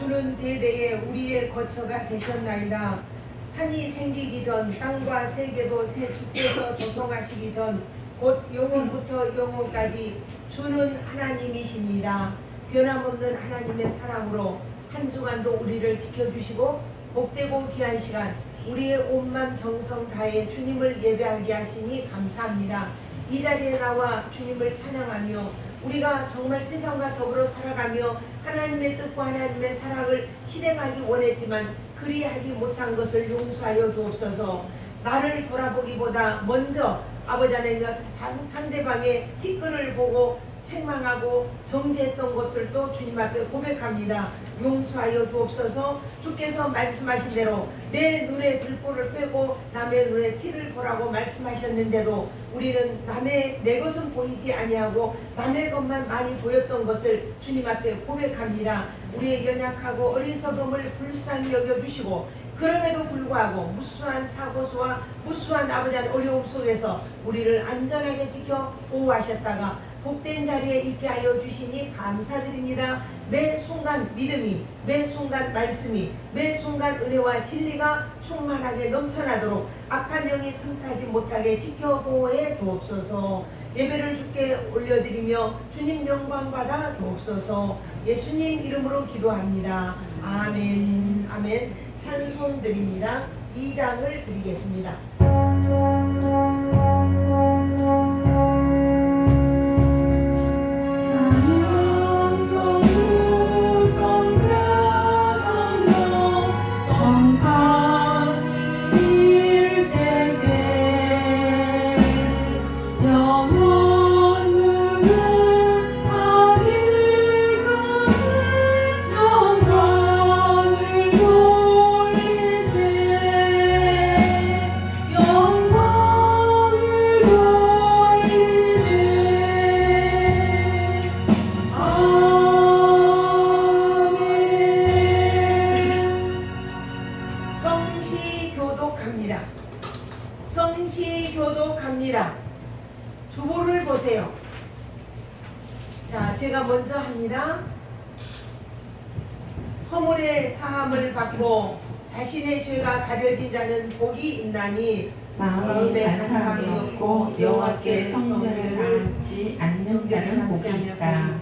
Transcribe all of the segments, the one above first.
주는 대대에 우리의 거처가 되셨나이다. 산이 생기기 전 땅과 세계도 새 주께서 조성하시기 전 곧 영원부터 영원까지 주는 하나님이십니다. 변함없는 하나님의 사랑으로 한 주간도 우리를 지켜주시고 복되고 귀한 시간 우리의 온맘 정성 다해 주님을 예배하게 하시니 감사합니다. 이 자리에 나와 주님을 찬양하며 우리가 정말 세상과 더불어 살아가며 하나님의 뜻과 하나님의 사랑을 실행하기 원했지만 그리하지 못한 것을 용서하여 주옵소서. 나를 돌아보기보다 먼저 아버지 하나님 상대방의 티끌을 보고 책망하고 정죄했던 것들도 주님 앞에 고백합니다. 용서하여 주옵소서. 주께서 말씀하신 대로 내 눈에 들보를 빼고 남의 눈에 티를 보라고 말씀하셨는 대로 우리는 내 것은 보이지 아니하고 남의 것만 많이 보였던 것을 주님 앞에 고백합니다. 우리의 연약하고 어리석음을 불쌍히 여겨주시고 그럼에도 불구하고 무수한 사고수와 무수한 아버지의 어려움 속에서 우리를 안전하게 지켜 보호하셨다가 복된 자리에 있게 하여 주시니 감사드립니다. 매 순간 믿음이, 매 순간 말씀이, 매 순간 은혜와 진리가 충만하게 넘쳐나도록 악한 영이 틈타지 못하게 지켜 보호해 주옵소서. 예배를 주께 올려드리며 주님 영광 받아 주옵소서. 예수님 이름으로 기도합니다. 아멘. 아멘. 찬송 드립니다. 2장을 드리겠습니다. 성시교독합니다. 주보를 보세요. 자, 제가 먼저 합니다. 허물의 사함을 받고 자신의 죄가 가려진 자는 복이 있나니 마음에 간사함이 없고 여호와께 성전을 다하지 않는 자는 복이 있다.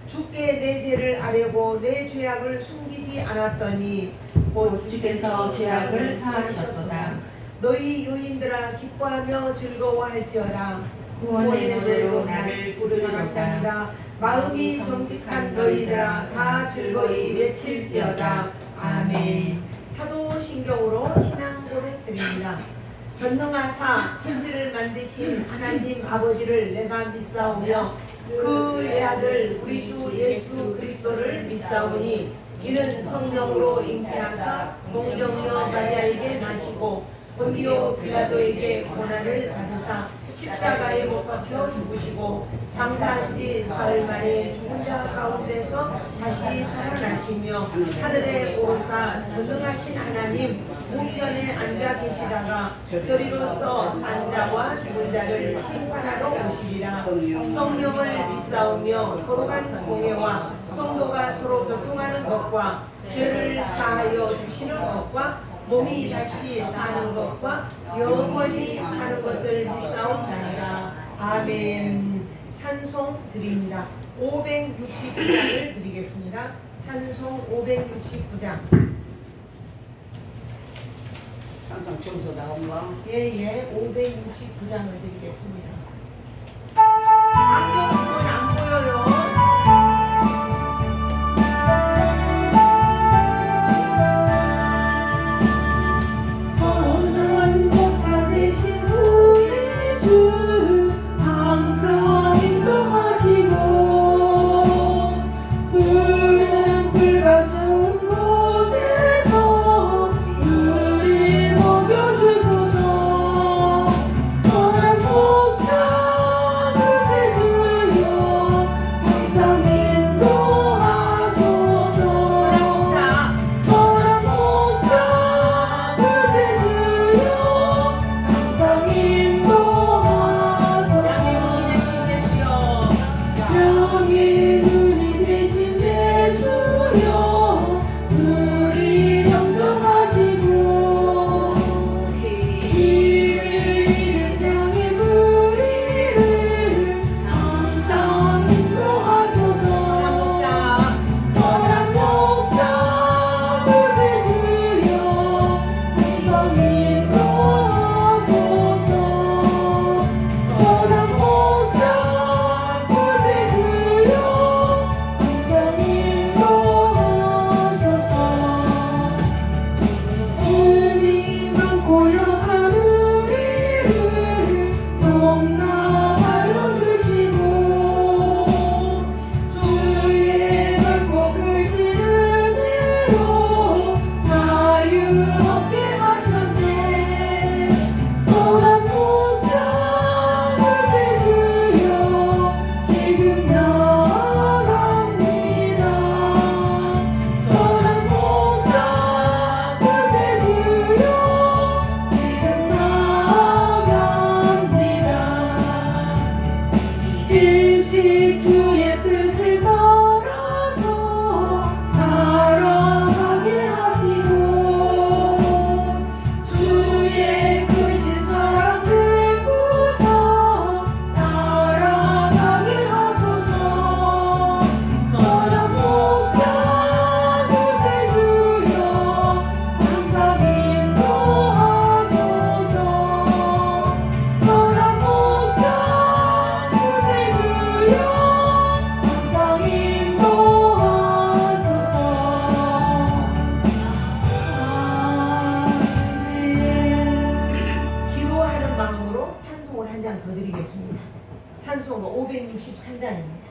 주께 내 죄를 아뢰고 내 죄악을 숨기지 않았더니 곧 주께서 죄악을 사하셨도다. 너희 유인들아 기뻐하며 즐거워할지어다. 구원의 노래로 나를 부르리로다. 마음이 정직한 너희들아 다 즐거이 외칠지어다. 아멘. 사도신경으로 신앙 고백 드립니다. 전능하사 천지를 만드신 하나님 아버지를 내가 믿사오며 그 외아들 우리 주 예수 그리스도를 믿사오니 이는 성령으로 잉태하사 동정녀 마리아에게 나시고 본디오 빌라도에게 고난을 받으사 십자가에 못 박혀 죽으시고 장사한 지 사흘 만에 죽은 자 가운데서 다시 살아나시며 하늘에 오르사 전능하신 하나님 우편에 앉아 계시다가 저리로서 산 자와 죽은 자를 심판하러 오시리라. 성령을 믿사오며 거룩한 공예와 성도가 서로 교통하는 것과 죄를 사하여 주시는 것과 몸이 다시 사는 것과 영원히 사는 것을 믿사옵나이다. 아멘. 찬송 드립니다. 569장을 드리겠습니다. 찬송 569장. 항상 점수 나온가? 예예. 569장을 드리겠습니다. 안경은 안 보여요. 주소서 선한 목자 찬송을 한 장 더 드리겠습니다. 찬송가 563장입니다.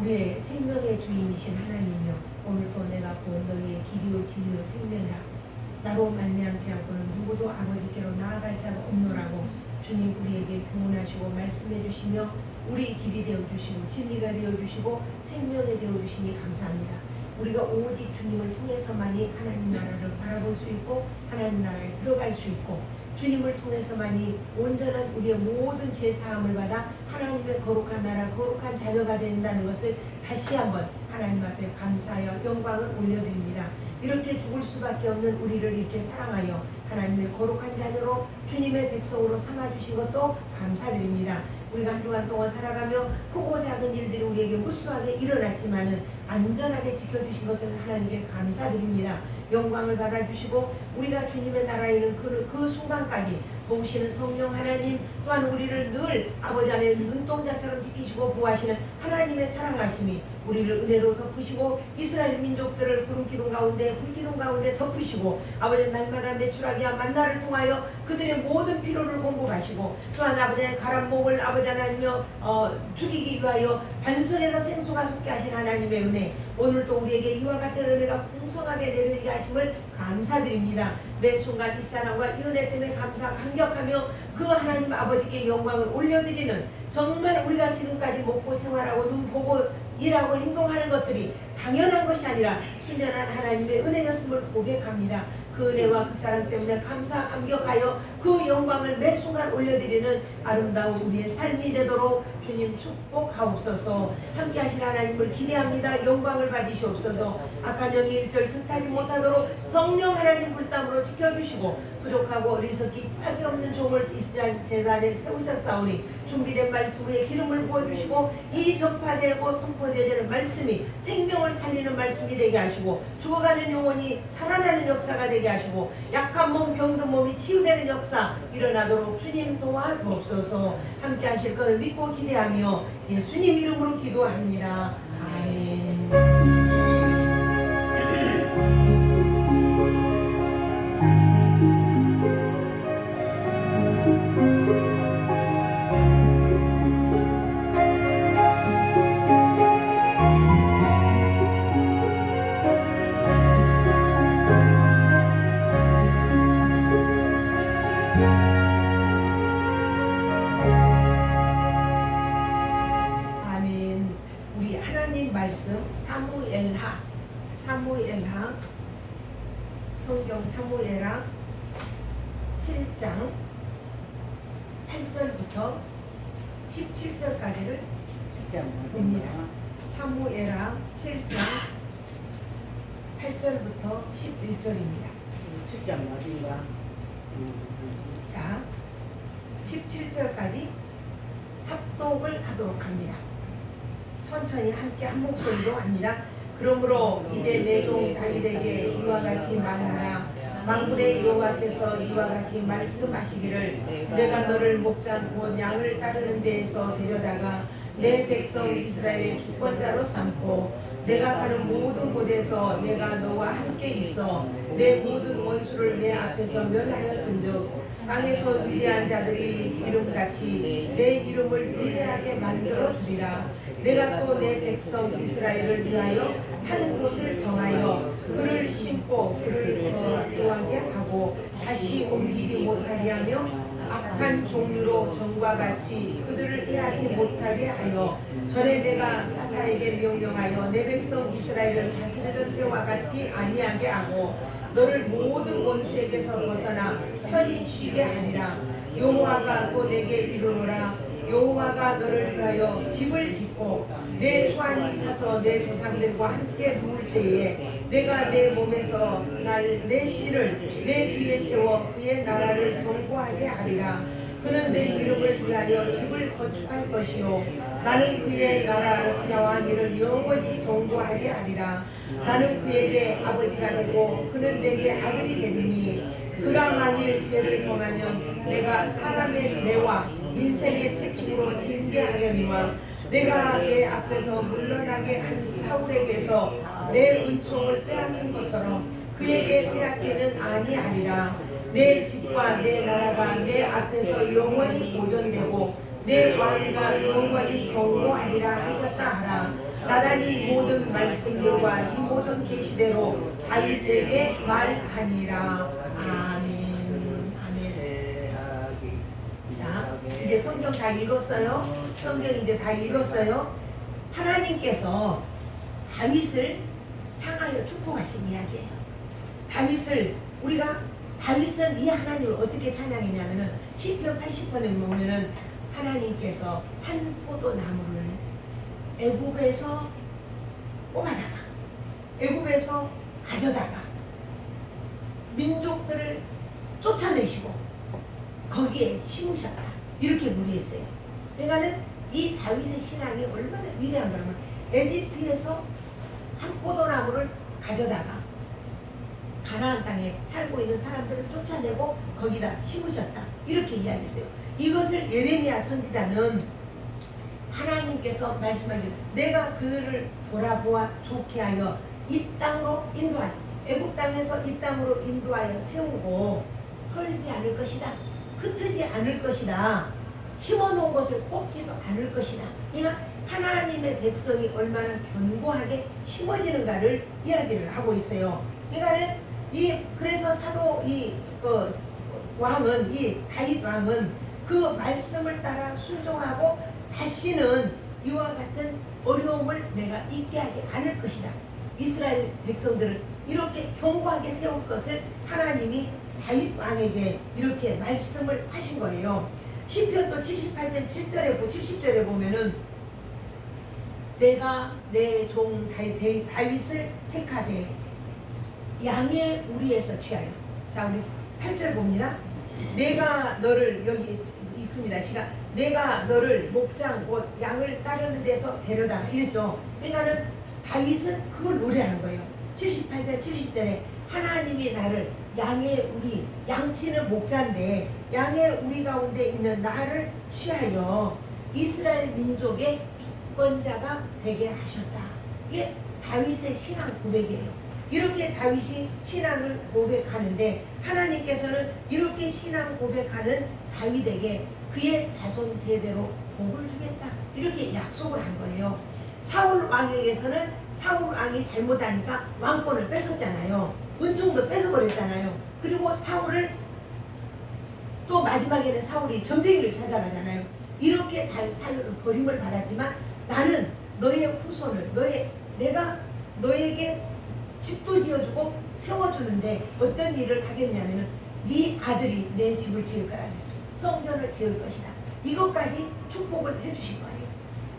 우리의 생명의 주인이신 하나님이여, 오늘도 내가 본 너희의 길이요 진리요 생명이라. 나로 말미암지 않고는 누구도 아버지께로 나아갈 자가 없노라고 주님 우리에게 교훈하시고 말씀해 주시며 우리 길이 되어주시고 진리가 되어주시고 생명이 되어주시니 감사합니다. 우리가 오직 주님을 통해서만이 하나님 나라를 바라볼 수 있고 하나님 나라에 들어갈 수 있고 주님을 통해서만이 온전한 우리의 모든 죄사함을 받아 하나님의 거룩한 나라 거룩한 자녀가 된다는 것을 다시 한번 하나님 앞에 감사하여 영광을 올려드립니다. 이렇게 죽을 수밖에 없는 우리를 이렇게 사랑하여 하나님의 거룩한 자녀로 주님의 백성으로 삼아주신 것도 감사드립니다. 우리가 한주간 동안 살아가며 크고 작은 일들이 우리에게 무수하게 일어났지만은 안전하게 지켜주신 것을 하나님께 감사드립니다. 영광을 받아주시고 우리가 주님의 나라에 있는 그 순간까지 도우시는 성령 하나님, 또한 우리를 늘 아버지 안에 눈동자처럼 지키시고 보호하시는 하나님의 사랑하심이 우리를 은혜로 덮으시고 이스라엘 민족들을 구름 기둥 가운데 불 기둥 가운데 덮으시고 아버지 날마다 매출하기와 만나를 통하여 그들의 모든 필요를 공급하시고 또한 아버지의 가란 목을 아버지 하나님여 죽이기 위하여 반석에서 생수가 솟게 하신 하나님의 은혜, 오늘도 우리에게 이와 같은 은혜가 풍성하게 내려오게 하심을 감사드립니다. 매 순간 이 사랑과 이 은혜 때문에 감격하며 그 하나님 아버지께 영광을 올려드리는, 정말 우리가 지금까지 먹고 생활하고 눈 보고 일하고 행동하는 것들이 당연한 것이 아니라 순전한 하나님의 은혜였음을 고백합니다. 그 은혜와 그 사랑 때문에 감격하여 그 영광을 매 순간 올려드리는 아름다운 우리의 삶이 되도록 주님 축복하옵소서. 함께 하실 하나님을 기대합니다. 영광을 받으시옵소서. 악한 영이 1절 틈타지 못하도록 성령 하나님 불담으로 지켜주시고 부족하고 어리석기 짝이 없는 종을 이스라엘 제단에 세우셨사오니 준비된 말씀 위에 기름을 부어주시고 이 전파되고 선포되는 말씀이 생명을 살리는 말씀이 되게 하시고 죽어가는 영혼이 살아나는 역사가 되게 되게 하시고 약한 몸 병든 몸이 치유되는 역사 일어나도록 주님 도와주옵소서. 함께 하실 것을 믿고 기대하며 예수님 이름으로 기도합니다. 아멘. 아멘. 우리 하나님 말씀 사무엘하 성경 사무엘하 7장 8절부터 17절까지를 봅니다. 사무엘하 7장 8절부터 11절입니다. 7장 어딘가? 자, 17절까지 합독을 하도록 합니다. 천천히 함께 한 목소리로 합니다. 그러므로 이제 내 종 다윗에게 이와 같이 말하라. 만군의 여호와께서 이와 같이 말씀하시기를 내가 너를 목장 곧 양을 따르는 데에서 데려다가 내 백성 이스라엘의 주권자로 삼고 내가 가는 모든 곳에서 내가 너와 함께 있어 내 모든 원수를 내 앞에서 멸하였은즉 땅에서 위대한 자들이 이름같이 내 이름을 위대하게 만들어 주리라. 내가 또 내 백성 이스라엘을 위하여 한 곳을 정하여 그를 심고 그를 거하게 하고 다시 옮기지 못하게 하며 악한 종류로 전과 같이 그들을 해하지 못하게 하여 전에 내가 사사에게 명령하여 내 백성 이스라엘을 다스리던 때와 같이 아니하게 하고 너를 모든 원수에게서 벗어나 편히 쉬게 하리라. 여호와가 또 내게 이르노라. 여호와가 너를 위하여 집을 짓고 내 수완이 차서 내 조상들과 함께 누울 때에 내가 내 몸에서 내 씨를 내 뒤에 세워 그의 나라를 견고하게 하리라. 그는 내 이름을 위하여 집을 건축할 것이요 나는 그의 나라 야왕이를 영원히 견고하게 하리라. 나는 그에게 아버지가 되고 그는 내게 아들이 되리니 그가 만일 죄를 범하면 내가 사람의 매와 인생의 책임으로 징계하려니와 내가 내 앞에서 물러나게 한 사울에게서 내 은총을 빼앗은 것처럼 그에게 빼앗지는 아니하리라. 내 집과 내 나라가 내 앞에서 영원히 보존되고 내 왕위가 영원히 견고하리라 하셨다 하라. 나단이 이 모든 말씀들과 이 모든 계시대로 다윗에게 말하니라. 아멘. 아멘. 자, 이제 성경 다 읽었어요. 성경 이제 다 읽었어요. 하나님께서 다윗을 향하여 축복하신 이야기예요. 다윗은 이 하나님을 어떻게 찬양했냐면은 시편 80편에 보면은 하나님께서 한 포도나무를 애굽에서 뽑아다가 애굽에서 가져다가 민족들을 쫓아내시고 거기에 심으셨다. 이렇게 무리했어요. 그러니까는 이 다윗의 신앙이 얼마나 위대한 거냐면 에집트에서 한 포도나무를 가져다가 가나안 땅에 살고 있는 사람들을 쫓아내고 거기다 심으셨다. 이렇게 이야기했어요. 이것을 예레미야 선지자는 하나님께서 말씀하기를 내가 그를 돌아보아 좋게 하여 이 땅으로 인도하여 애굽 땅에서 이 땅으로 인도하여 세우고 헐지 않을 것이다. 흩어지지 않을 것이다. 심어놓은 것을 뽑지도 않을 것이다. 그러니까 하나님의 백성이 얼마나 견고하게 심어지는가를 이야기를 하고 있어요. 그러니까 그래서 사도 왕은 이 다윗 왕은 그 말씀을 따라 순종하고 다시는 이와 같은 어려움을 내가 있게 하지 않을 것이다. 이스라엘 백성들을 이렇게 견고하게 세울 것을 하나님이 다윗 왕에게 이렇게 말씀을 하신 거예요. 시편도 78편 7절에 70절에 보면은 내가 내 종 다윗을 택하되 양의 우리에서 취하여. 자, 우리 8절 봅니다. 내가 너를 여기 있습니다. 시간. 내가 너를 목장 곧 양을 따르는 데서 데려다가 이랬죠. 그러니까는 다윗은 그걸 노래하는 거예요. 78편 70절에 하나님이 나를 양의 우리, 양치는 목자인데 양의 우리 가운데 있는 나를 취하여 이스라엘 민족의 주권자가 되게 하셨다. 이게 다윗의 신앙 고백이에요. 이렇게 다윗이 신앙을 고백하는데 하나님께서는 이렇게 신앙 고백하는 다윗에게 그의 자손 대대로 복을 주겠다. 이렇게 약속을 한 거예요. 사울 왕에게서는 사울 왕이 잘못하니까 왕권을 뺏었잖아요. 은총도 뺏어버렸잖아요. 그리고 사울을 또 마지막에는 사울이 점쟁이를 찾아가잖아요. 이렇게 사울은 버림을 받았지만 나는 너의 후손을 내가 너에게 집도 지어주고 세워주는데 어떤 일을 하겠냐면은 네 아들이 내 집을 지을 거라 그랬어요. 성전을 지을 것이다. 이것까지 축복을 해주실 거예요.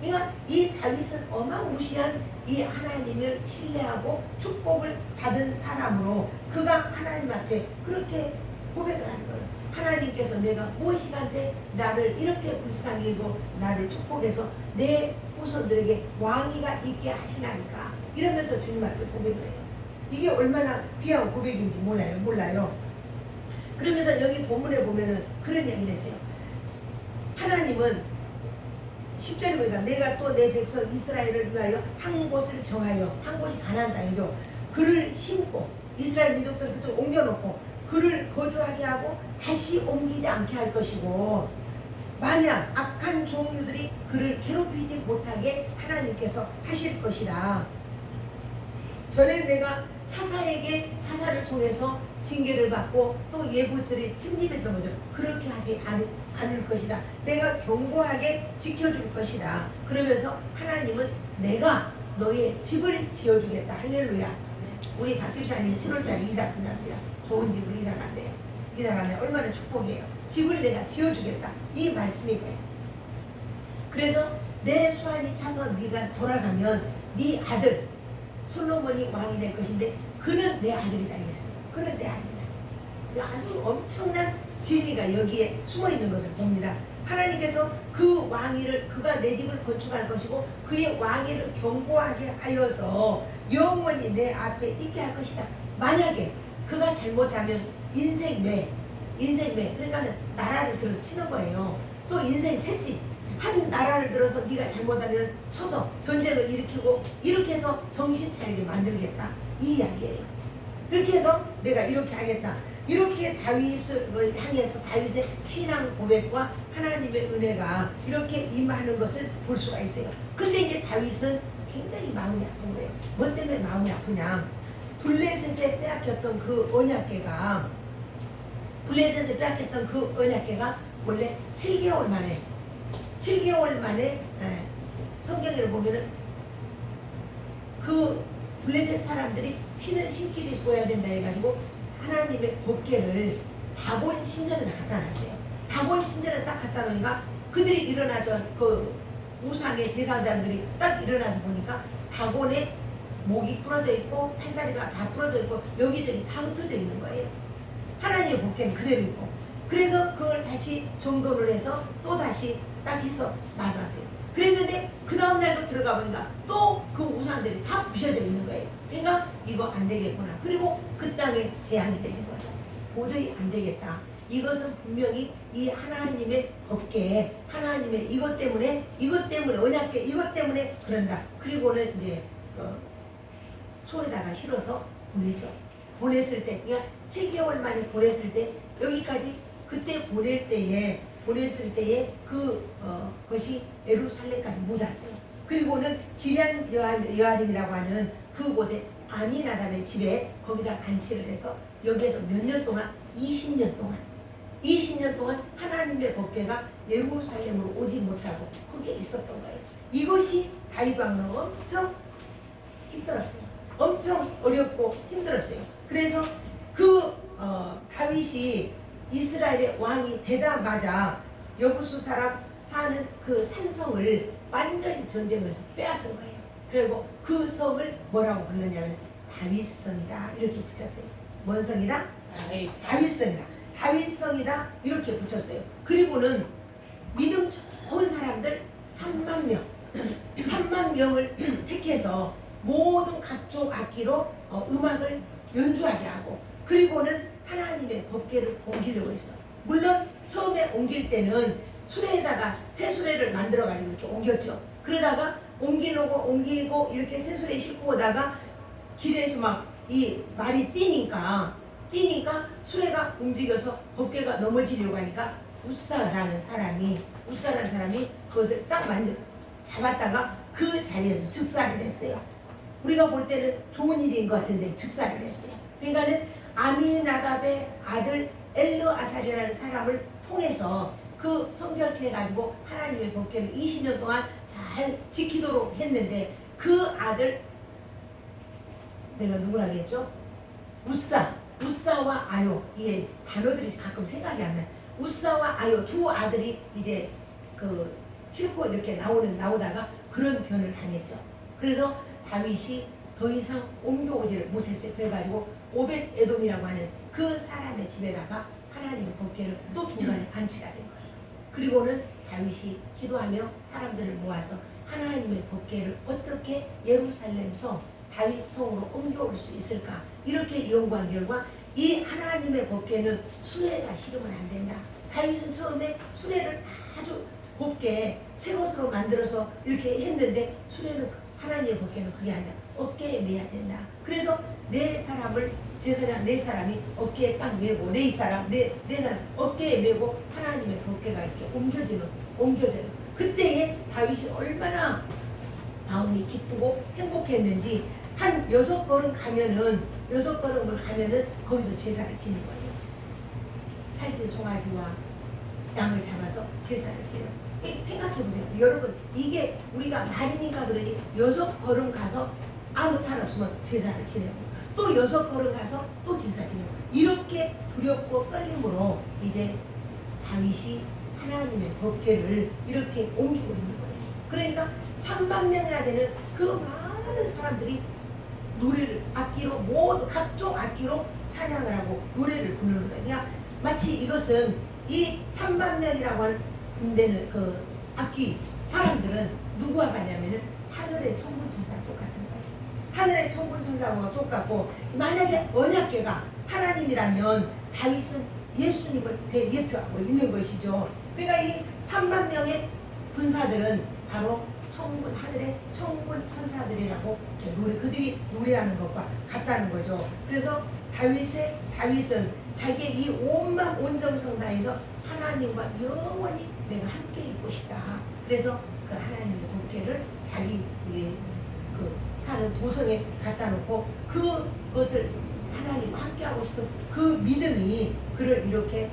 그러니까 이 다윗은 어마무시한 이 하나님을 신뢰하고 축복을 받은 사람으로 그가 하나님 앞에 그렇게 고백을 하는 거예요. 하나님께서 내가 무엇이간데 나를 이렇게 불쌍히 여기고 나를 축복해서 내 후손들에게 왕위가 있게 하시나이까 이러면서 주님 앞에 고백을 해요. 이게 얼마나 귀한 고백인지 몰라요. 그러면서 여기 본문에 보면은 그런 얘기를 했어요. 하나님은 10절에 보니까 내가 또 내 백성 이스라엘을 위하여 한 곳을 정하여, 한 곳이 가나안 땅이죠. 그를 심고 이스라엘 민족들 그쪽 옮겨놓고 그를 거주하게 하고 다시 옮기지 않게 할 것이고 만약 악한 종류들이 그를 괴롭히지 못하게 하나님께서 하실 것이다. 전에 내가 사사에게 사사를 통해서 징계를 받고 또 예부들이 침입했던 거죠. 그렇게 하지 않을 것이다. 내가 견고하게 지켜줄 것이다. 그러면서 하나님은 내가 너의 집을 지어주겠다. 할렐루야. 우리 박 집사님 7월달에 이사 끝납니다. 좋은 집으로 이사 간대요. 이사 간대 얼마나 축복이에요. 집을 내가 지어주겠다. 이 말씀이 거예요. 그래서 내 수완이 차서 네가 돌아가면 네 아들 솔로몬이 왕이 될 것인데 그는 내 아들이다 이랬어요. 그는 내 아들이다. 아주 엄청난 진리가 여기에 숨어 있는 것을 봅니다. 하나님께서 그 왕위를 그가 내 집을 건축할 것이고 그의 왕위를 견고하게 하여서 영원히 내 앞에 있게 할 것이다. 만약에 그가 잘못하면 인생매 그러니까는 나라를 들어서 치는 거예요. 또 인생 채찍 한 나라를 들어서 네가 잘못하면 쳐서 전쟁을 일으키고 이렇게 해서 정신 차리게 만들겠다 이 이야기예요. 그렇게 해서 내가 이렇게 하겠다. 이렇게 다윗을 향해서 다윗의 신앙 고백과 하나님의 은혜가 이렇게 임하는 것을 볼 수가 있어요. 근데 이제 다윗은 굉장히 마음이 아픈 거예요. 뭐 때문에 마음이 아프냐? 블레셋에 빼앗겼던 그 언약궤가 원래 7개월 만에 성경을 보면은 그 블레셋 사람들이 신은 신기를 입어야 된다 해가지고 하나님의 법궤를 다곤 신전에 갖다 놨어요. 다곤 신전에 딱 갖다 놓으니까 그들이 일어나서 그 우상의 제사장들이 딱 일어나서 보니까 다곤에 목이 부러져 있고 팔다리가 다 부러져 있고 여기저기 다 흩어져 있는 거예요. 하나님의 법궤는 그대로 있고 그래서 그걸 다시 정돈을 해서 또 다시 딱 해서 놔놨어요. 그랬는데 그 다음 날도 들어가 보니까 또 그 우상들이 다 부셔져 있는 거예요. 그러니까 이거 안 되겠구나. 그리고 그 땅에 재앙이 되는 거죠. 도저히 안 되겠다. 이것은 분명히 이 하나님의 법궤, 하나님의 이것 때문에 언약궤 이것 때문에 그런다. 그리고는 이제 소에다가 실어서 보내죠. 보냈을 때, 그러니까 7개월 만에 보냈을 때 여기까지 그때 보냈을 때에 그것이 예루살렘까지 못 왔어요. 그리고는 기럇 여아림이라고 하는 그곳에 아미나답의 집에 거기다 안치를 해서 여기에서 몇 년 동안 20년 동안 하나님의 법궤가 예루살렘으로 오지 못하고 거기에 있었던 거예요. 이것이 다윗 왕은 엄청 힘들었어요. 엄청 어렵고 힘들었어요. 그래서 다윗이 이스라엘의 왕이 되자마자 여부수 사람 사는 그 산성을 완전히 전쟁을 해서 빼앗은 거예요. 그리고 그 성을 뭐라고 불렀냐면 다윗성이다 이렇게 붙였어요. 뭔 성이다? 다윗성이다. 다윗성이다 이렇게 붙였어요. 그리고는 믿음 좋은 사람들 3만 명을 택해서 모든 각종 악기로 음악을 연주하게 하고 그리고는 하나님의 법궤를 옮기려고 했어. 물론 처음에 옮길 때는 수레에다가 새 수레를 만들어 가지고 이렇게 옮겼죠. 그러다가 옮기고 이렇게 새 수레에 싣고 오다가 길에서 막 이 말이 뛰니까 수레가 움직여서 법궤가 넘어지려고 하니까 우사라는 사람이 그것을 딱 잡았다가 그 자리에서 즉사를 했어요. 우리가 볼 때는 좋은 일인 것 같은데 즉사를 했어요. 그러니까는 아미나답의 아들 엘르아살이라는 사람을 통해서 그 성결케 해가지고 하나님의 법궤를 20년 동안 잘 지키도록 했는데 그 아들 내가 누구라고 했죠? 우사와 아요. 이게 단어들이 가끔 생각이 안 나요. 우사와 아요 두 아들이 이제 그 싣고 이렇게 나오다가 그런 변을 당했죠. 그래서 다윗이 더 이상 옮겨오지를 못했어요. 그래가지고 오벳 에돔이라고 하는 그 사람의 집에다가 하나님의 법궤를 또 중간에 안치가 된 거예요. 그리고는 다윗이 기도하며 사람들을 모아서 하나님의 법궤를 어떻게 예루살렘성 다윗 성으로 옮겨올 수 있을까 이렇게 연구한 결과 이 하나님의 법궤는 수레에다 실으면 안 된다. 다윗은 처음에 수레를 아주 곱게 새 것으로 만들어서 이렇게 했는데 수레는 하나님의 법궤는 그게 아니라 어깨에 매야 된다. 그래서 네 사람이 어깨에 딱 메고 네 사람 어깨에 메고 하나님의 법궤가 이렇게 옮겨져요. 그때에 다윗이 얼마나 마음이 기쁘고 행복했는지 한 6걸음을 가면은 거기서 제사를 지는 거예요. 살찐 송아지와 양을 잡아서 제사를 지내요. 생각해보세요. 여러분 이게 우리가 말이니까 그러니 6걸음 가서 아무 탈 없으면 제사를 지내고 또 6걸음 가서 또 제사 지내고 이렇게 두렵고 떨림으로 이제 다윗이 하나님의 법궤를 이렇게 옮기고 있는 거예요. 그러니까 3만 명이나 되는 그 많은 사람들이 노래를 악기로 모두 각종 악기로 찬양을 하고 노래를 부르는 거예요. 그러니까 마치 이것은 이 3만 명이라고 하는 군대는 그 악기 사람들은 누구와 같냐면은 하늘의 천군천사와 똑같은 거예요. 하늘의 천군천사와 똑같고 만약에 언약궤가 하나님이라면 다윗은 예수님을 대예표하고 있는 것이죠. 그러니까 이 3만 명의 군사들은 바로 하늘의 천군 천사들이라고 그들이 노래하는 것과 같다는 거죠. 그래서 다윗은 자기의 이 온정성 다해서 하나님과 영원히 내가 함께 있고 싶다. 그래서 그 하나님의 법궤를 자기 그 사는 도성에 갖다 놓고 그것을 하나님과 함께 하고 싶은 그 믿음이 그를 이렇게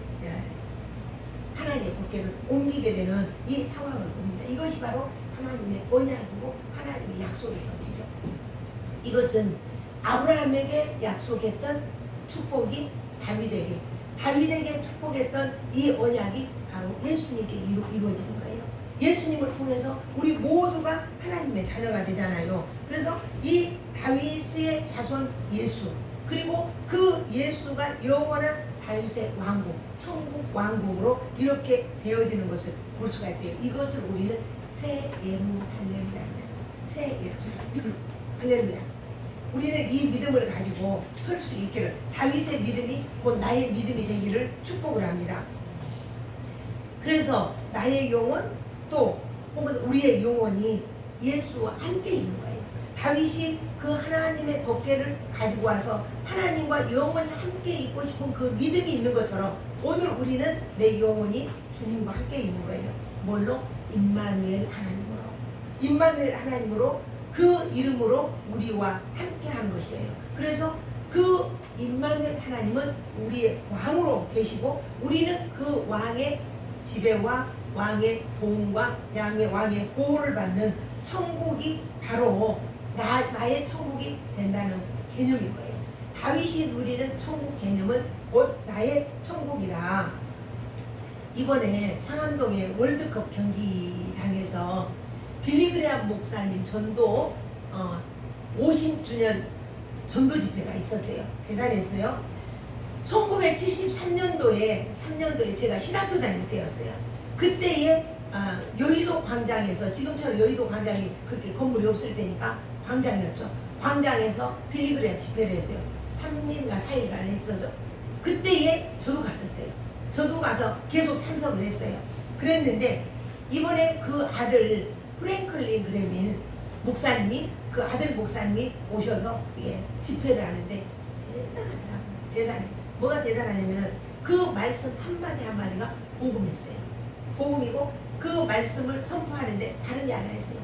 하나님의 법궤를 옮기게 되는 이 상황을 봅니다. 이것이 바로 하나님의 언약이고 하나님의 약속의 성취죠. 이것은 아브라함에게 약속했던 축복이 다윗에게 축복했던 이 언약이 바로 예수님께 이루어지는 거예요. 예수님을 통해서 우리 모두가 하나님의 자녀가 되잖아요. 그래서 이 다윗의 자손 예수 그리고 그 예수가 영원한 다윗의 왕국, 천국 왕국으로 이렇게 되어지는 것을 볼 수가 있어요. 이것을 우리는 새 예루살렘이라고 해요. 새 예루살렘. 할렐루야. 우리는 이 믿음을 가지고 설 수 있기를 다윗의 믿음이 곧 나의 믿음이 되기를 축복을 합니다. 그래서 나의 영혼 또 혹은 우리의 영혼이 예수와 함께 있는 거예요. 다윗이 그 하나님의 법궤를 가지고 와서 하나님과 영원히 함께 있고 싶은 그 믿음이 있는 것처럼 오늘 우리는 내 영혼이 주님과 함께 있는 거예요. 뭘로? 임마누엘 하나님으로 그 이름으로 우리와 함께 한 것이에요. 그래서 그 임마누엘 하나님은 우리의 왕으로 계시고 우리는 그 왕의 지배와 왕의 도움과 왕의 보호를 받는 천국이 바로 나의 천국이 된다는 개념인 거예요. 다윗이 누리는 천국 개념은 곧 나의 천국이다. 이번에 상암동의 월드컵 경기장에서 빌리그레암 목사님 전도 50주년 전도 집회가 있었어요. 대단했어요. 1973년도에 제가 신학교 다닐 때였어요. 그때에 여의도 광장에서 지금처럼 여의도 광장이 그렇게 건물이 없을 때니까 광장이었죠. 광장에서 빌리그레암 집회를 했어요. 3일과 4일간 했었죠. 그때에 저도 갔었어요. 저도 가서 계속 참석을 했어요. 그랬는데 이번에 그 아들 프랭클린 그레민 목사님이 그 아들 목사님이 오셔서 집회를 하는데 대단하더라고요. 대단해. 뭐가 대단하냐면은 그 말씀 한마디 한마디가 복음이었어요. 복음이고 그 말씀을 선포하는데 다른 이야기를 했어요.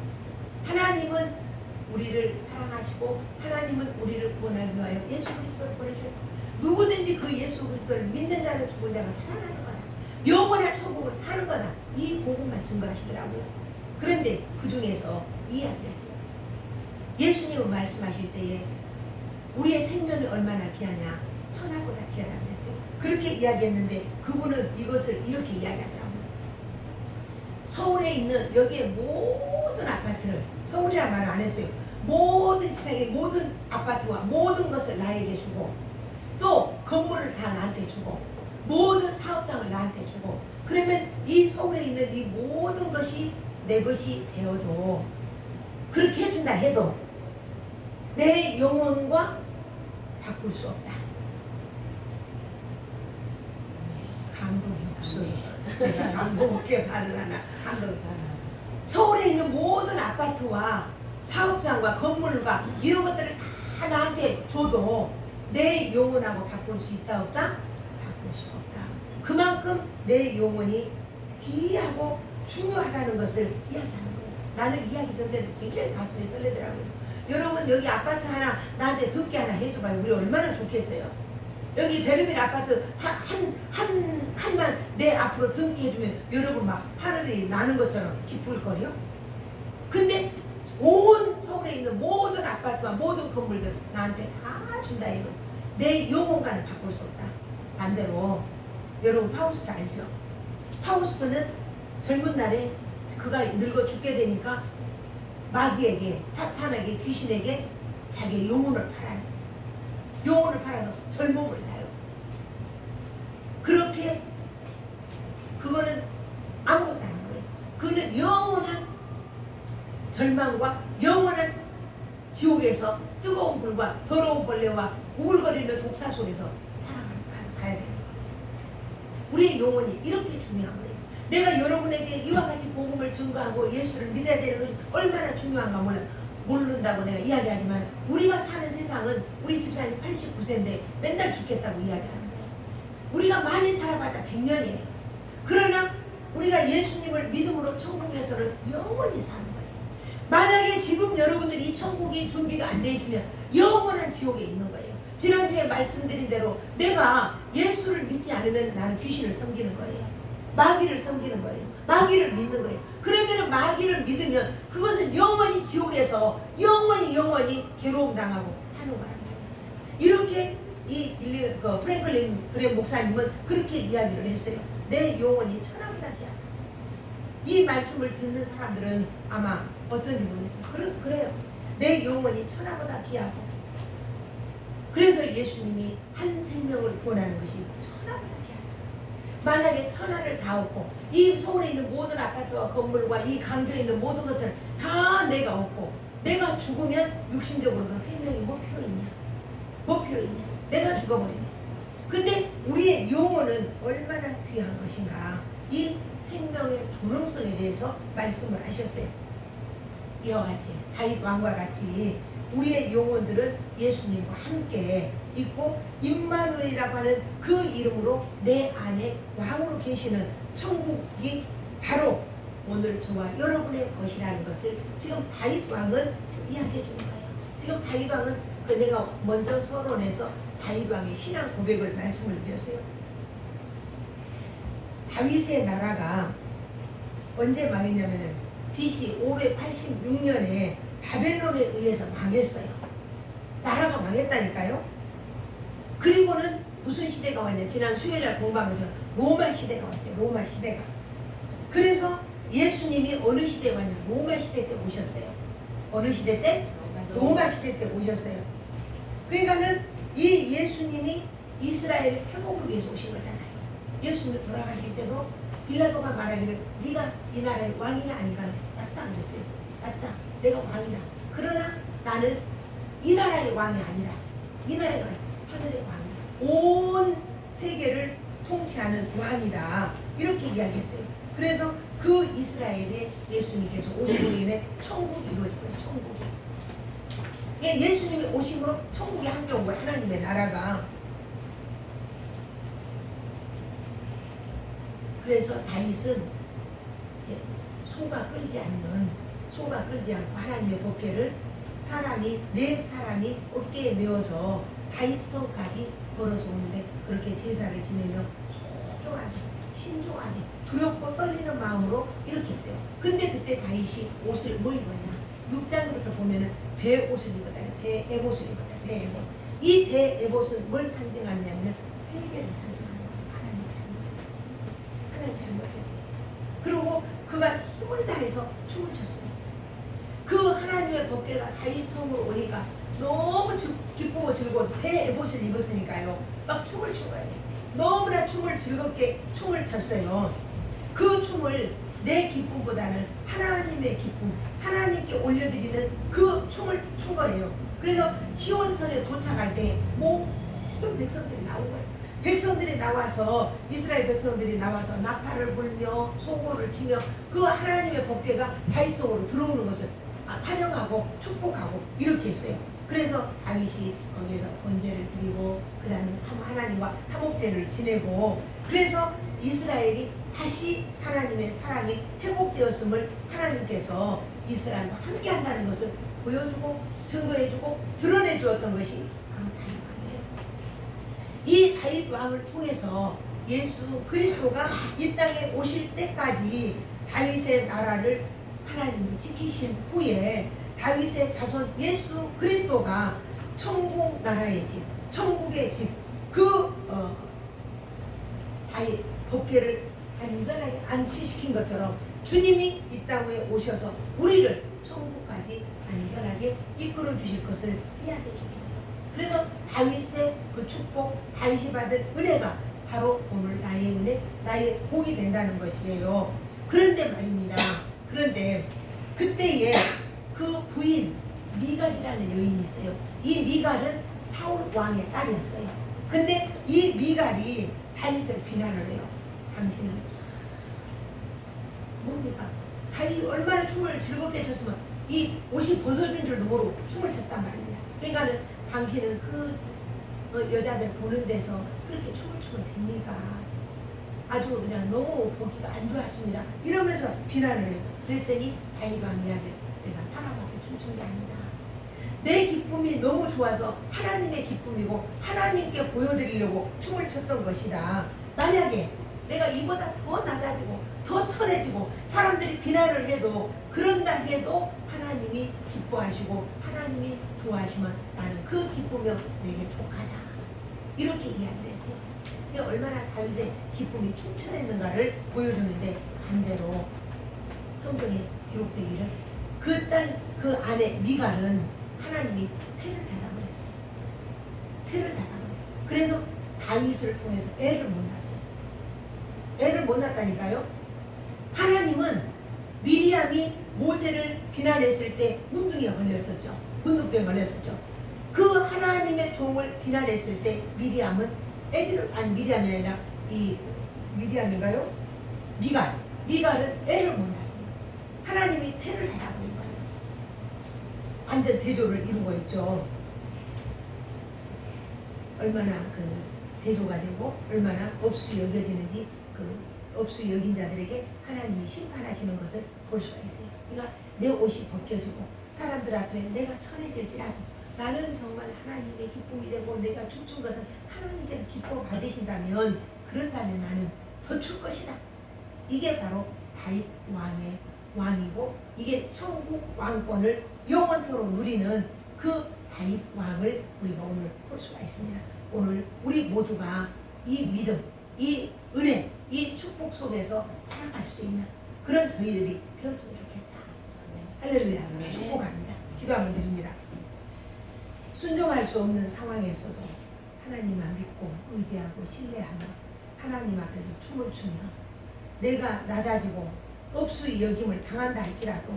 하나님은 우리를 사랑하시고 하나님은 우리를 구원하기 위하여 예수 그리스도를 보내주셨다. 누구든지 그 예수 그리스도를 믿는 자는 죽은 자가 살아나는 거다. 영원한 천국을 사는 거다. 이 복음만 증거하시더라고요. 그런데 그 중에서 이 이야기를 했어요. 예수님은 말씀하실 때에 우리의 생명이 얼마나 귀하냐, 천하보다 귀하다고 그랬어요. 그렇게 이야기했는데 그분은 이것을 이렇게 이야기하더라고요. 서울에 있는 여기에 모든 아파트를, 서울이란 말을 안 했어요. 모든 지상의 모든 아파트와 모든 것을 나에게 주고 또 건물을 다 나한테 주고 모든 사업장을 나한테 주고 그러면 이 서울에 있는 이 모든 것이 내 것이 되어도 그렇게 해준다 해도 내 영혼과 바꿀 수 없다. 감동이 없어요. 내가 감동 없게 말을 하나. 감동이. 서울에 있는 모든 아파트와 사업장과 건물과 이런 것들을 다 나한테 줘도 내 영혼하고 바꿀 수 있다 없다? 바꿀 수 없다. 그만큼 내 영혼이 귀하고 중요하다는 것을 이야기하는 거예요. 나는 이야기 듣는데 굉장히 가슴이 설레더라고요. 여러분 여기 아파트 하나 나한테 등기 하나 해줘봐요. 우리 얼마나 좋겠어요. 여기 베르밀 아파트 한 칸만 내 앞으로 등기해주면 여러분 막 하늘이 나는 것처럼 기쁠걸요. 근데 온 서울에 있는 모든 아파트와 모든 건물들 나한테 다 준다 해도 내 영혼과는 바꿀 수 없다. 반대로 여러분 파우스트 알죠? 파우스트는 젊은 날에 그가 늙어 죽게 되니까 마귀에게, 사탄에게, 귀신에게 자기의 영혼을 팔아요. 영혼을 팔아서 젊음을 사요. 그렇게 그거는 아무것도 아닌 거예요. 그는 영원한 절망과 영원한 지옥에서 뜨거운 불과 더러운 벌레와 우글거리는 독사 속에서 가야 되는 거예요. 우리의 영혼이 이렇게 중요한 거예요. 내가 여러분에게 이와 같이 복음을 증거하고 예수를 믿어야 되는 것이 얼마나 중요한가 모른다고 내가 이야기하지만 우리가 사는 세상은 우리 집사님 89세인데 맨날 죽겠다고 이야기하는 거예요. 우리가 많이 살아봤자 100년이에요. 그러나 우리가 예수님을 믿음으로 천국에서는 영원히 사는 거예요. 만약에 지금 여러분들이 이 천국이 준비가 안 돼 있으면 영원한 지옥에 있는 거예요. 지난주에 말씀드린 대로 내가 예수를 믿지 않으면 나는 귀신을 섬기는 거예요. 마귀를 섬기는 거예요. 마귀를 믿는 거예요. 그러면 마귀를 믿으면 그것은 영원히 지옥에서 영원히 괴로움 당하고 사는 거란 말이에요. 이렇게 이 프랭클린 그레 목사님은 그렇게 이야기를 했어요. 내 영혼이 천하보다 귀하다. 이 말씀을 듣는 사람들은 아마 어떤지 모르겠어요. 그래요. 내 영혼이 천하보다 귀하고 그래서 예수님이 한 생명을 구원하는 것이 천하보다 귀하다. 만약에 천하를 다 얻고 이 서울에 있는 모든 아파트와 건물과 이 강주에 있는 모든 것들을 다 내가 얻고 내가 죽으면 육신적으로도 생명이 뭐 필요 있냐? 뭐 필요 있냐? 내가 죽어버리네. 근데 우리의 영혼은 얼마나 귀한 것인가? 이 생명의 존엄성에 대해서 말씀을 하셨어요. 이와 같이 다윗 왕과 같이 우리의 영혼들은 예수님과 함께 있고 임마누엘이라고 하는 그 이름으로 내 안에 왕으로 계시는 천국이 바로 오늘 저와 여러분의 것이라는 것을 지금 다윗 왕은 이야기해 주는 거예요. 지금 다윗 왕은 내가 먼저 서론에서 다윗 왕의 신앙 고백을 말씀을 드렸어요. 다윗의 나라가 언제 망했냐면은 BC 586년에 바벨론에 의해서 망했어요. 나라가 망했다니까요. 그리고는 무슨 시대가 왔냐? 지난 수요일날 공부하면서 로마 시대가 왔어요. 로마 시대가. 그래서 예수님이 어느 시대에 왔냐? 로마 시대 때 오셨어요. 어느 시대 때? 로마 시대 때 오셨어요. 그러니까는 이 예수님이 이스라엘을 회복을 위해서 오신 거잖아요. 예수님이 돌아가실 때도 빌라도가 말하기를 네가 이 나라의 왕이냐 아닌가? 맞다 그랬어요. 맞다. 내가 왕이다. 그러나 나는 이 나라의 왕이 아니다. 이 나라의 왕이 하늘의 왕이다. 온 세계를 통치하는 왕이다. 이렇게 이야기했어요. 그래서 그 이스라엘에 예수님께서 오심으로 인해 천국이 이루어진 거예요. 천국이. 예수님이 오심으로 천국이 함께 온 거예요. 하나님의 나라가. 그래서 다윗은 소가 끌지 않고 하나님의 법궤를 네 사람이 어깨에 메어서 다윗성까지 걸어서 오는데 그렇게 제사를 지내며 소중하게 신중하게 두렵고 떨리는 마음으로 이렇게 했어요. 근데 그때 다윗이 옷을 뭐 입었냐? 6장부터 보면은 배 옷을 입었다. 배 에봇을 입었다. 배 에봇. 이 배 에봇은 뭘 상징하냐면 회개를 상징하는 거예요. 하나님 잘못했어요. 그리고 그가 힘을 다해서 춤을 췄어요. 그 하나님의 법궤가 다윗 성으로 오니까 너무 기쁘고 즐거운 배 에봇을 입었으니까요. 막 춤을 춘 거예요. 너무나 즐겁게 춤을 췄어요. 그 춤을 내 기쁨보다는 하나님의 기쁨, 하나님께 올려드리는 그 춤을 춘 거예요. 그래서 시온성에 도착할 때 모든 백성들이 나온 거예요. 백성들이 나와서 이스라엘 백성들이 나와서 나팔을 불며 소고를 치며 그 하나님의 법궤가 다윗성으로 들어오는 것을 환영하고 축복하고 이렇게 했어요. 그래서 다윗이 거기에서 번제를 드리고 그 다음에 하나님과 화목제를 지내고 그래서 이스라엘이 다시 하나님의 사랑이 회복되었음을 하나님께서 이스라엘과 함께 한다는 것을 보여주고 증거해주고 드러내 주었던 것이 바로 다윗 왕이에요. 이 다윗 왕을 통해서 예수 그리스도가 이 땅에 오실 때까지 다윗의 나라를 하나님이 지키신 후에 다윗의 자손 예수 그리스도가 천국 나라의 집, 천국의 집, 다윗 법궤를 안전하게 안치시킨 것처럼 주님이 이 땅에 오셔서 우리를 천국까지 안전하게 이끌어 주실 것을 이야기해 줍니다. 그래서 다윗의 그 축복, 다윗이 받은 은혜가 바로 오늘 나의 은혜, 나의 복이 된다는 것이에요. 그런데 말입니다. 그런데 그때에 그 부인 미갈이라는 여인이 있어요. 이 미갈은 사울 왕의 딸이었어요. 근데 이 미갈이 다윗을 비난을 해요. 당신은 뭡니까? 다윗이 얼마나 춤을 즐겁게 췄으면 이 옷이 벗어준 줄도 모르고 춤을 췄단 말입니다. 그러니까는 당신은 그 여자들 보는 데서 그렇게 춤을 추면 됩니까? 아주 그냥 너무 보기가 안 좋았습니다. 이러면서 비난을 해요. 그랬더니 다윗 왕이야기를 내가 사람 앞에 춤춘 게 아니다. 내 기쁨이 너무 좋아서 하나님의 기쁨이고 하나님께 보여드리려고 춤을 췄던 것이다. 만약에 내가 이보다 더 낮아지고 더 천해지고 사람들이 비난을 해도 그런다 해도 하나님이 기뻐하시고 하나님이 좋아하시면 나는 그 기쁨이 내게 족하다. 이렇게 이야기를 했어요. 이게 얼마나 다윗의 기쁨이 충천했는가를 보여주는데 반대로 성경에 기록되기를 그 아내 미갈은 하나님이 태를 닫아버렸어요. 태를 닫아버렸어요. 그래서 다윗을 통해서 애를 못 낳았어요. 애를 못 낳았다니까요. 하나님은 미리암이 모세를 비난했을 때 문둥이에 걸렸었죠. 문둥병에 걸렸었죠. 그 하나님의 종을 비난했을 때 미리암은 미리암이 아니라 미리암인가요? 미갈은 애를 못 낳았어요. 하나님이 태를 닫아버린 거예요. 완전 대조를 이루고 있죠. 얼마나 대조가 되고 얼마나 업수 여겨지는지 업수 여긴 자들에게 하나님이 심판하시는 것을 볼 수가 있어요. 그러니까 내 옷이 벗겨지고 사람들 앞에 내가 천해질지라도 나는 정말 하나님의 기쁨이 되고 내가 춤춘 것은 하나님께서 기뻐 받으신다면 그런다면 나는 더 출 것이다. 이게 바로 다윗 왕의 왕이고 이게 천국 왕권을 영원토록 누리는 그 다윗 왕을 우리가 오늘 볼 수가 있습니다. 오늘 우리 모두가 이 믿음, 이 은혜, 이 축복 속에서 살아갈 수 있는 그런 저희들이 되었으면 좋겠다. 할렐루야. 축복합니다. 기도 한번 드립니다. 순종할 수 없는 상황에서도 하나님만 믿고 의지하고 신뢰하며 하나님 앞에서 춤을 추며 내가 낮아지고 업수의 여김을 당한다 할지라도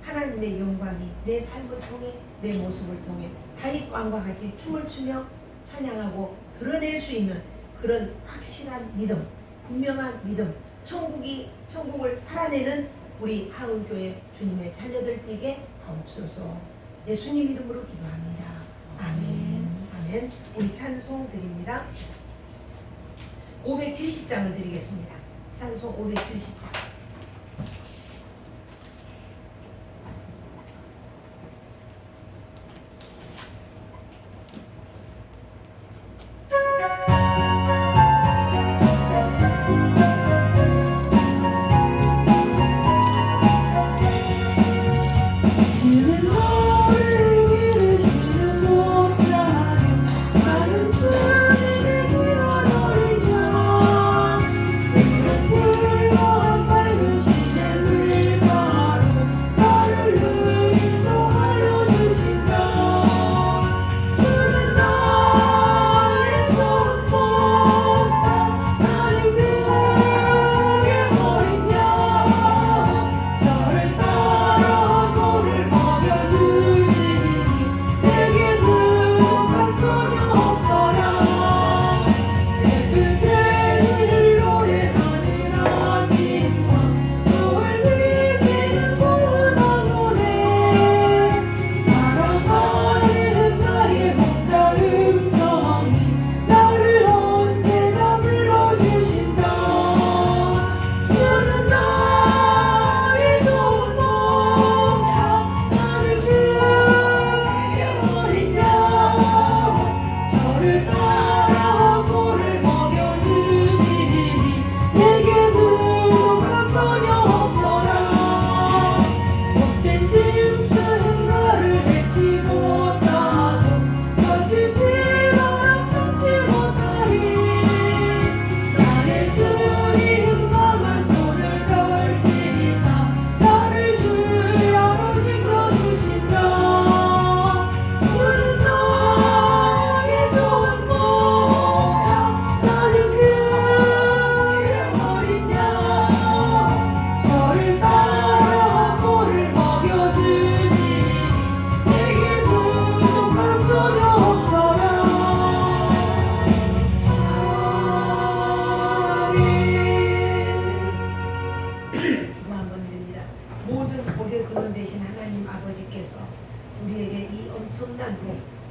하나님의 영광이 내 삶을 통해 내 모습을 통해 다윗 왕과 같이 춤을 추며 찬양하고 드러낼 수 있는 그런 확실한 믿음, 분명한 믿음, 천국을 살아내는 우리 하은교회 주님의 자녀들 되게 하옵소서. 예수님 이름으로 기도합니다. 아멘. 아멘. 우리 찬송 드립니다. 570장을 드리겠습니다. 찬송 570장.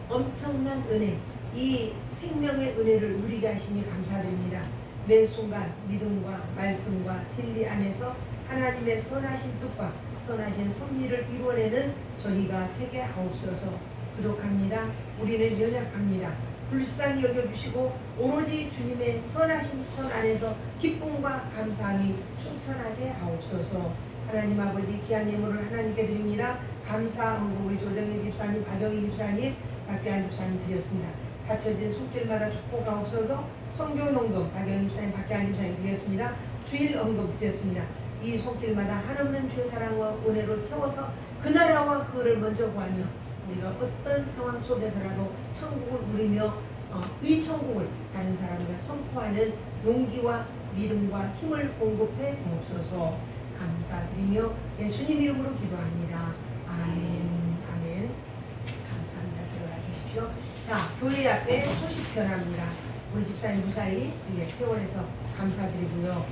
엄청난 은혜, 이 생명의 은혜를 누리게 하시니 감사드립니다. 매 순간 믿음과 말씀과 진리 안에서 하나님의 선하신 뜻과 선하신 섭리를 이루어내는 저희가 되게 하옵소서. 부족합니다. 우리는 연약합니다. 불쌍히 여겨주시고 오로지 주님의 선하신 손 안에서 기쁨과 감사함이 충천하게 하옵소서. 하나님 아버지 귀한 예물을 하나님께 드립니다. 감사하고 우리 조정희 집사님, 박영희 집사님, 박기환 집사님 드렸습니다. 갖춰진 손길마다 축복하옵소서. 성교 헌금 박영희 집사님, 박기환 집사님 드렸습니다. 주일 헌금 드렸습니다. 이 손길마다 한없는 주의 사랑과 은혜로 채워서 그 나라와 그를 먼저 구하며 우리가 어떤 상황 속에서라도 천국을 누리며 이 천국을 다른 사람에게 선포하는 용기와 믿음과 힘을 공급해 주옵소서. 감사드리며 예수님 이름으로 기도합니다. 아멘. 아멘. 감사합니다. 들어가 주십시오. 자, 교회 앞에 소식 전합니다. 우리 집사님 무사히 퇴원해서 감사드리고요.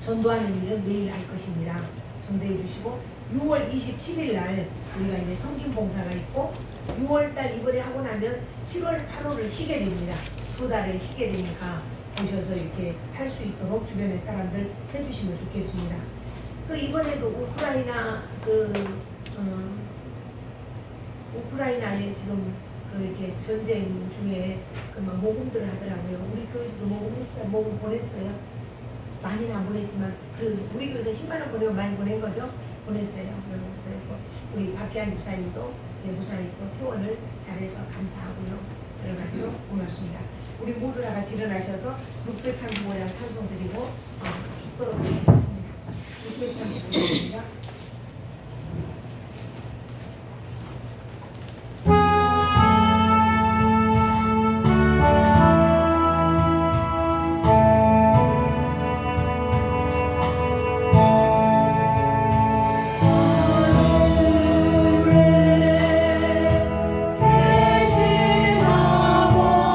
전도하는 일은 매일 할 것입니다. 전도해 주시고 6월 27일 날 우리가 이제 성김 봉사가 있고 6월 달 이번에 하고 나면 7월 8월을 쉬게 됩니다. 2달을 쉬게 되니까 오셔서 이렇게 할 수 있도록 주변의 사람들 해주시면 좋겠습니다. 이번에도 우크라이나에 지금 이렇게 전쟁 중에 막 모금들을 하더라고요. 우리 교회에서도 모금 보냈어요. 많이는 안 보냈지만 우리 교회에서 10만 원 보내고 많이 보낸 거죠. 보냈어요. 그리고 우리 박기환 집사님도 무사히 또 퇴원을 잘해서 감사하고요. 그래가지고 고맙습니다. 우리 모두 다 같이 일어나셔서 635장 찬송 드리고 죽도록 하시겠습니다. 635장입니다. 계신 아버지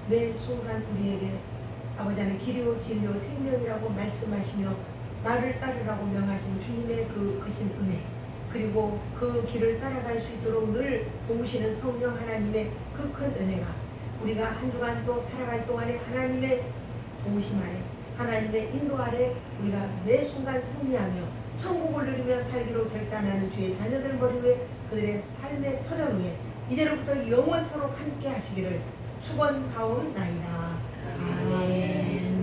매 순간 우리에게 아버지 안에 길이요 진리요 생명이라고 말씀하시며 나를 따르라고 명하신 주님의 그 크신 은혜, 그리고 그 길을 따라갈 수 있도록 늘 도우시는 성령 하나님의 그 큰 은혜가 우리가 한 주간 또 살아갈 동안에 하나님의 도우심 아래, 하나님의 인도 아래 우리가 매 순간 승리하며 천국을 누리며 살기로 결단하는 주의 자녀들 머리 위에 그들의 삶의 터전 위에 이제로부터 영원토록 함께 하시기를 축원하옵나이다. 아멘.